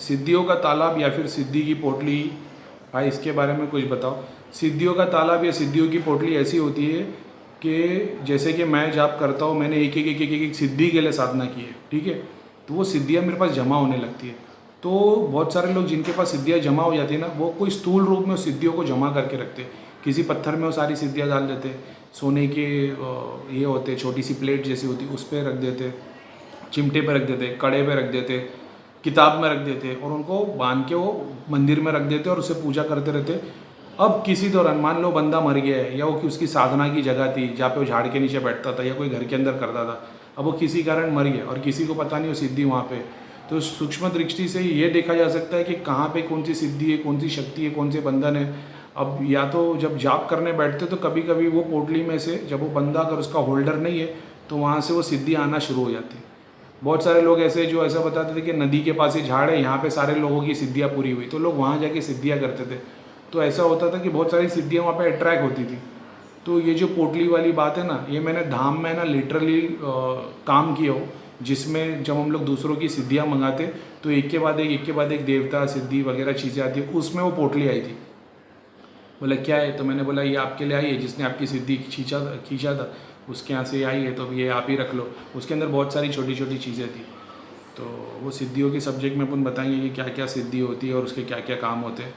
सिद्धियों का तालाब या फिर सिद्धि की पोटली, भाई इसके बारे में कुछ बताओ। सिद्धियों का तालाब या सिद्धियों की पोटली ऐसी होती है कि जैसे कि मैं जाप करता हूँ, मैंने एक सिद्धि के लिए साधना की है, ठीक है, तो वो सिद्धियाँ मेरे पास जमा होने लगती है। तो बहुत सारे लोग जिनके पास सिद्धियाँ जमा हो जाती है ना, वो कोई स्थूल रूप में उस सिद्धियों को जमा करके रखते हैं। किसी पत्थर में वो सारी सिद्धियाँ डाल देते हैं, सोने के ये होते, छोटी सी प्लेट जैसी होती, उस पर रख देते, चिमटे पे रख देते, कड़े पे रख देते, किताब में रख देते और उनको बांध के वो मंदिर में रख देते और उसे पूजा करते रहते। अब किसी दौरान मान लो बंदा मर गया है, या वो उसकी साधना की जगह थी जहाँ पे वो झाड़ के नीचे बैठता था या कोई घर के अंदर करता था, अब वो किसी कारण मर गया और किसी को पता नहीं वो सिद्धि वहाँ पे, तो सूक्ष्म दृष्टि से ये देखा जा सकता है कि कहाँ पे कौन सी सिद्धि है, कौन सी शक्ति है, कौन से बंधन है। अब या तो जब जाप करने बैठते तो कभी कभी वो पोटली में से जब वो बंदा अगर उसका होल्डर नहीं है तो वहाँ से वो सिद्धि आना शुरू हो जाती है। बहुत सारे लोग ऐसे जो ऐसा बताते थे कि नदी के पास ही झाड़ है, यहाँ पे सारे लोगों की सिद्धियाँ पूरी हुई, तो लोग वहाँ जाके सिद्धियाँ करते थे। तो ऐसा होता था कि बहुत सारी सिद्धियाँ वहाँ पे अट्रैक्ट होती थी। तो ये जो पोटली वाली बात है ना, ये मैंने धाम में ना लिटरली काम किया हो, जिसमें जब हम लोग दूसरों की सिद्धियाँ मंगाते तो एक के बाद एक देवता सिद्धि वगैरह चीज़ें आती है, उसमें वो पोटली आई थी। बोला क्या है, तो मैंने बोला ये आपके लिए आई है, जिसने आपकी सिद्धि खींचा था उसके यहाँ से आई है, तो ये आप ही रख लो। उसके अंदर बहुत सारी छोटी छोटी चीज़ें थी। तो वो सिद्धियों के सब्जेक्ट में अपन बताएंगे कि क्या क्या सिद्धि होती है और उसके क्या क्या काम होते हैं।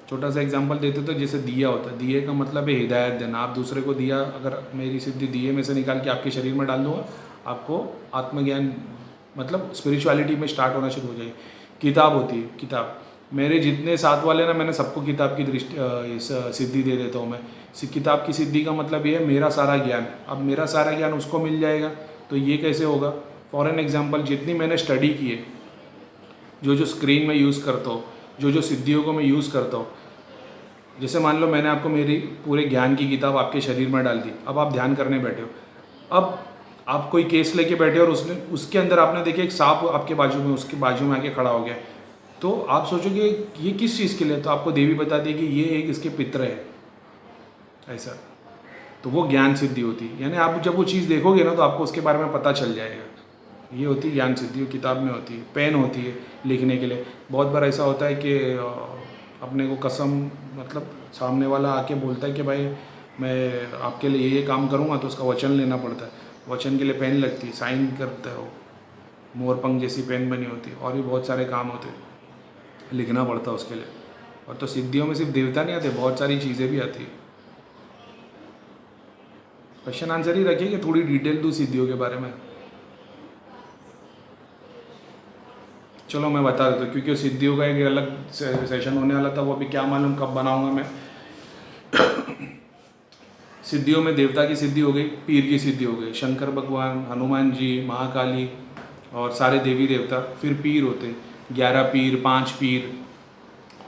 छोटा सा एग्जांपल देते तो जैसे दिया होता है, दिए का मतलब है हिदायत देना। आप दूसरे को दिया, अगर मेरी सिद्धि दिए में से निकाल के आपके शरीर में डाल दूँगा, आपको आत्मज्ञान मतलब स्पिरिचुअलिटी में स्टार्ट होना शुरू हो जाएगी। किताब होती है, किताब मेरे जितने साथ वाले ना, मैंने सबको किताब की सिद्धि दे देता हूँ मैं। किताब की सिद्धि का मतलब ये है मेरा सारा ज्ञान। अब मेरा सारा ज्ञान उसको मिल जाएगा तो ये कैसे होगा। फॉर एन एग्जांपल, जितनी मैंने स्टडी की है, जो स्क्रीन में यूज़ करता हूँ, जो सिद्धियों को मैं यूज़ करता हूँ, जैसे मान लो मैंने आपको मेरी पूरे ज्ञान की किताब आपके शरीर में डाल दी, अब आप ध्यान करने बैठे हो, अब आप कोई केस लेके बैठे और उसके अंदर आपने देखे एक सांप आपके बाजू में, उसके बाजू में आके खड़ा हो गया, तो आप सोचोगे ये किस चीज़ के लिए, तो आपको देवी बता दी कि ये एक इसके पितर है, ऐसा। तो वो ज्ञान सिद्धि होती है। यानी आप जब वो चीज़ देखोगे ना तो आपको उसके बारे में पता चल जाएगा। ये होती है ज्ञान सिद्धि, किताब में होती है। पेन होती है लिखने के लिए। बहुत बार ऐसा होता है कि अपने को कसम, मतलब सामने वाला आके बोलता है कि भाई मैं आपके लिए ये काम करूँगा, तो उसका वचन लेना पड़ता है। वचन के लिए पेन लगती है, साइन करता है वो, मोरपंख जैसी पेन बनी होती है, और भी बहुत सारे काम होते हैं, लिखना पड़ता है उसके लिए। और तो सिद्धियों में सिर्फ देवता नहीं आते, बहुत सारी चीज़ें भी आती है। क्वेश्चन आंसर ही रखिए कि थोड़ी डिटेल दूँ सिद्धियों के बारे में। चलो मैं बता देता हूँ, क्योंकि सिद्धियों का एक अलग सेशन होने वाला था, वो अभी क्या मालूम कब बनाऊंगा मैं। सिद्धियों में देवता की सिद्धि हो गई, पीर की सिद्धि हो गई, शंकर भगवान, हनुमान जी, महाकाली और सारे देवी देवता। फिर पीर होते 11 पीर, 5 पीर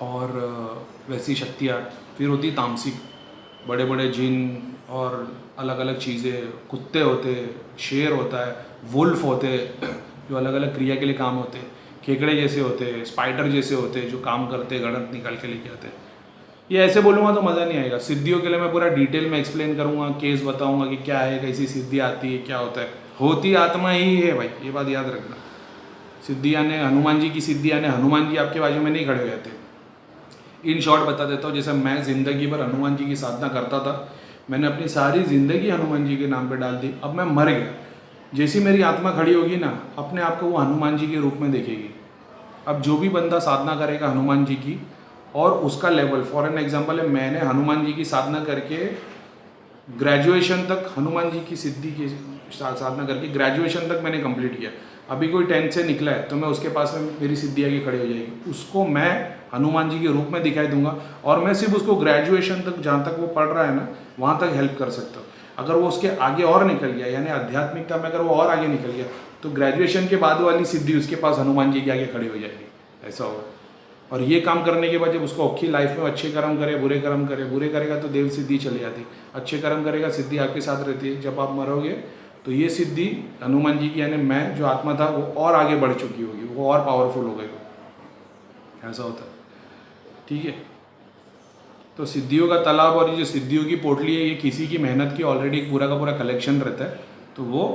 और वैसी शक्तियाँ। फिर होती तामसिक, बड़े बड़े जिन और अलग अलग चीज़ें, कुत्ते होते, शेर होता है, वुल्फ होते जो अलग अलग क्रिया के लिए काम होते, खेकड़े जैसे होते, स्पाइडर जैसे होते जो काम करते, गणत निकाल के लेके आते। ये ऐसे बोलूँगा तो मज़ा नहीं आएगा। सिद्धियों के लिए मैं पूरा डिटेल में एक्सप्लेन करूँगा, केस बताऊँगा कि क्या है, कैसी सिद्धि आती है, क्या होता है। होती आत्मा ही है भाई, ये बात याद रखना। सिद्धि आने, हनुमान जी की सिद्धि आने, हनुमान जी आपके बाजू में नहीं खड़े हो जाते। इन शॉर्ट बता देता हूँ, जैसे मैं ज़िंदगी भर हनुमान जी की साधना करता था, मैंने अपनी सारी ज़िंदगी हनुमान जी के नाम पे डाल दी। अब मैं मर गया, जैसी मेरी आत्मा खड़ी होगी ना, अपने आप को वो हनुमान जी के रूप में देखेगी। अब जो भी बंदा साधना करेगा हनुमान जी की, और उसका लेवल, फॉर एन एग्जांपल है, मैंने हनुमान जी की साधना करके ग्रेजुएशन तक, हनुमान जी की सिद्धि की साधना करके ग्रेजुएशन तक मैंने कंप्लीट किया। अभी कोई 10th से निकला है तो मैं उसके पास में मेरी सिद्धि आगे खड़ी हो जाएगी, उसको मैं हनुमान जी के रूप में दिखाई दूंगा, और मैं सिर्फ उसको ग्रेजुएशन तक, जहाँ तक वो पढ़ रहा है ना, वहाँ तक हेल्प कर सकता हूँ। अगर वो उसके आगे और निकल गया, यानी आध्यात्मिकता में अगर वो और आगे निकल गया, तो ग्रेजुएशन के बाद वाली सिद्धि उसके पास हनुमान जी के आगे खड़ी हो जाएगी, ऐसा होगा। और ये काम करने के बाद जब उसको औखी लाइफ में अच्छे कर्म करे, बुरे कर्म करे, बुरे करेगा तो देव सिद्धि चली जाती, अच्छे कर्म करेगा सिद्धि आपके साथ रहती है। जब आप मरोगे तो ये सिद्धि हनुमान जी की, यानी मैं जो आत्मा था वो और आगे बढ़ चुकी होगी, वो और पावरफुल हो गई, ऐसा होता है। ठीक है, तो सिद्धियों का तालाब और ये जो सिद्धियों की पोटली है, ये किसी की मेहनत की ऑलरेडी पूरा का पूरा कलेक्शन रहता है। तो वो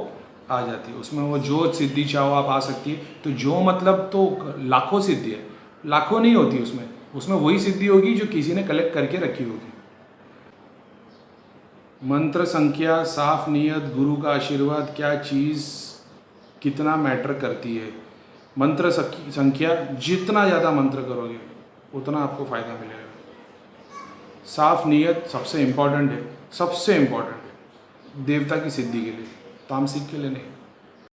आ जाती है। उसमें वो जो सिद्धि चाहो आप आ सकती है। तो जो मतलब तो लाखों सिद्धि है, लाखों नहीं होती उसमें, उसमें वही सिद्धि होगी जो किसी ने कलेक्ट करके रखी होगी। मंत्र संख्या, साफ नियत, गुरु का आशीर्वाद, क्या चीज़ कितना मैटर करती है। मंत्र संख्या, जितना ज़्यादा मंत्र करोगे उतना आपको फ़ायदा मिलेगा। साफ नियत सबसे इम्पॉर्टेंट है, सबसे इम्पॉर्टेंट है देवता की सिद्धि के लिए, तामसिक के लिए नहीं।